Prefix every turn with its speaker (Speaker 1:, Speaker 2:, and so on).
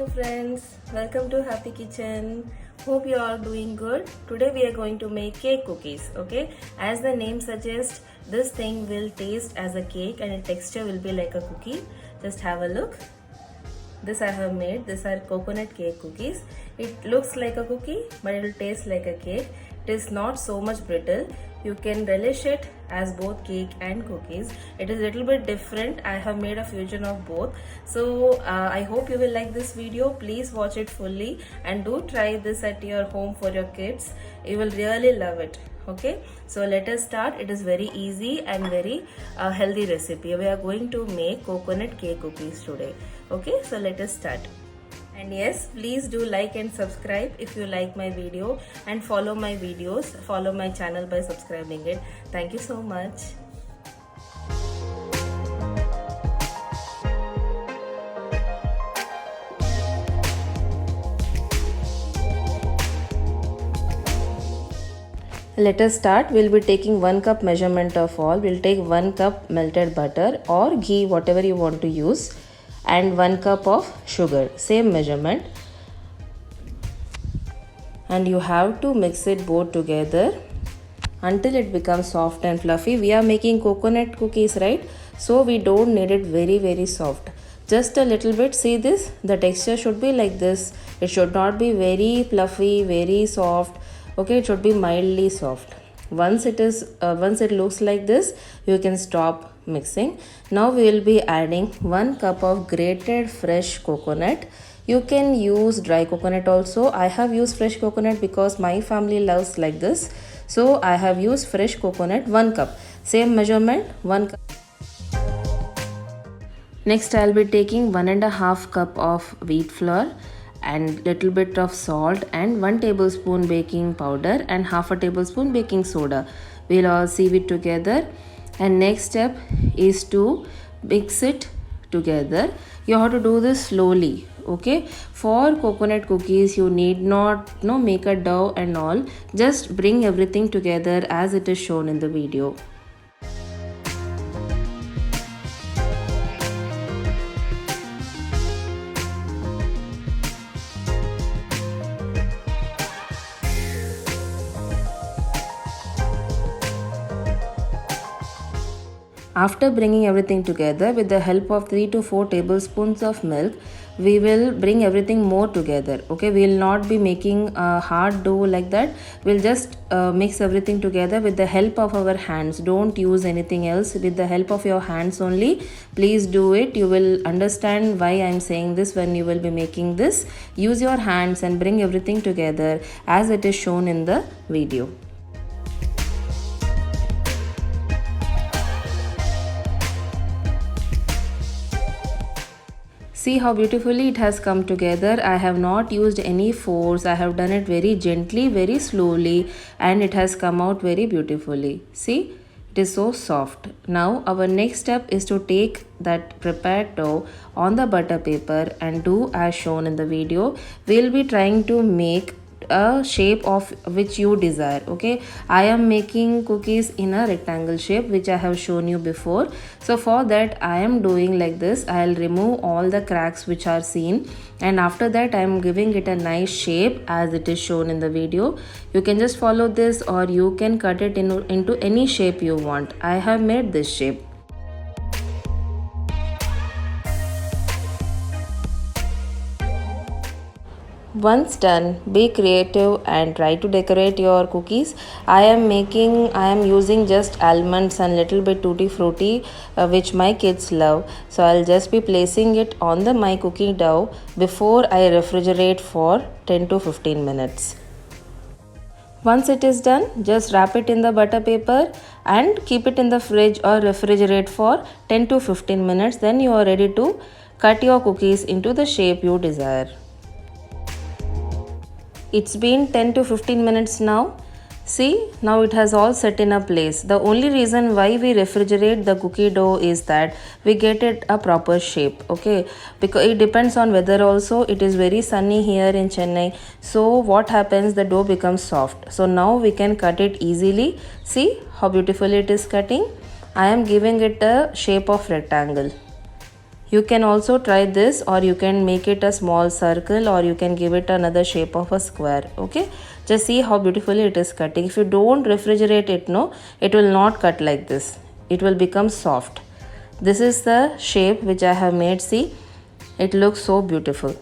Speaker 1: Hello friends, welcome to Happy Kitchen. Hope you are doing good. Today we are going to make cake cookies, okay? As the name suggests, this thing will taste as a cake and its texture will be like a cookie. Just have a look. This I have made. These are coconut cake cookies. It looks like a cookie but it will taste like a cake. It is not so much brittle. You can relish it as both cake and cookies. It is a little bit different. I have made a fusion of both. So I hope you will like this video. Please watch it fully and do try this at your home for your kids. You will really love it. Okay, so let us start. It is very easy and very healthy recipe. We are going to make coconut cake cookies today. Okay, so let us start. And yes, please do like and subscribe if you like my video, and follow my videos, follow my channel by subscribing it. Thank you so much. Let us start. We'll be taking 1 cup measurement of all. We'll take 1 cup melted butter or ghee, whatever you want to use, and 1 cup of sugar, same measurement. And you have to mix it both together until it becomes soft and fluffy. We are making coconut cookies, right? So we don't need it very soft. Just a little bit. See this? The texture should be like this. It should not be very fluffy, very soft. Okay, it should be mildly soft. Once it looks like this, you can stop mixing. Now we will be adding 1 cup of grated fresh coconut. You can use dry coconut also. I have used fresh coconut because my family loves like this. So I have used fresh coconut, 1 cup. Same measurement, 1 cup. Next I will be taking 1.5 cup of wheat flour and little bit of salt and 1 tablespoon baking powder and half a tablespoon baking soda. We'll all sieve it together. And next step is to mix it together. You have to do this slowly. Okay, for coconut cookies you need not make a dough and all. Just bring everything together as it is shown in the video. After bringing everything together, with the help of 3 to 4 tablespoons of milk, we will bring everything more together. Okay, we will not be making a hard dough like that. We'll just mix everything together with the help of our hands. Don't use anything else. With the help of your hands only, please do it. You will understand why I'm saying this when you will be making this. Use your hands and bring everything together as it is shown in the video. See how beautifully it has come together. I have not used any force. I have done it very gently, very slowly, and it has come out very beautifully. See, it is so soft. Now our next step is to take that prepared dough on the butter paper and do as shown in the video. We'll be trying to make a shape of which you desire. Okay, I am making cookies in a rectangle shape which I have shown you before. So for that I am doing like this. I'll remove all the cracks which are seen, and after that I am giving it a nice shape as it is shown in the video. You can just follow this or you can cut it into any shape you want. I have made this shape. Once done, be creative and try to decorate your cookies. I am using just almonds and little bit tutti frutti which my kids love. So I'll just be placing it on my cookie dough before I refrigerate for 10 to 15 minutes. Once it is done, just wrap it in the butter paper and keep it in the fridge or refrigerate for 10 to 15 minutes. Then you are ready to cut your cookies into the shape you desire. It's been 10 to 15 minutes now. See, now it has all set in a place. The only reason why we refrigerate the cookie dough is that we get it a proper shape. Okay, because it depends on weather also. It is very sunny here in Chennai. So what happens, the dough becomes soft. So now we can cut it easily. See how beautifully it is cutting. I am giving it a shape of rectangle. You can also try this, or you can make it a small circle, or you can give it another shape of a square. Okay, just see how beautifully it is cutting. If you don't refrigerate it, no, it will not cut like this. It will become soft. This is the shape which I have made. See, it looks so beautiful.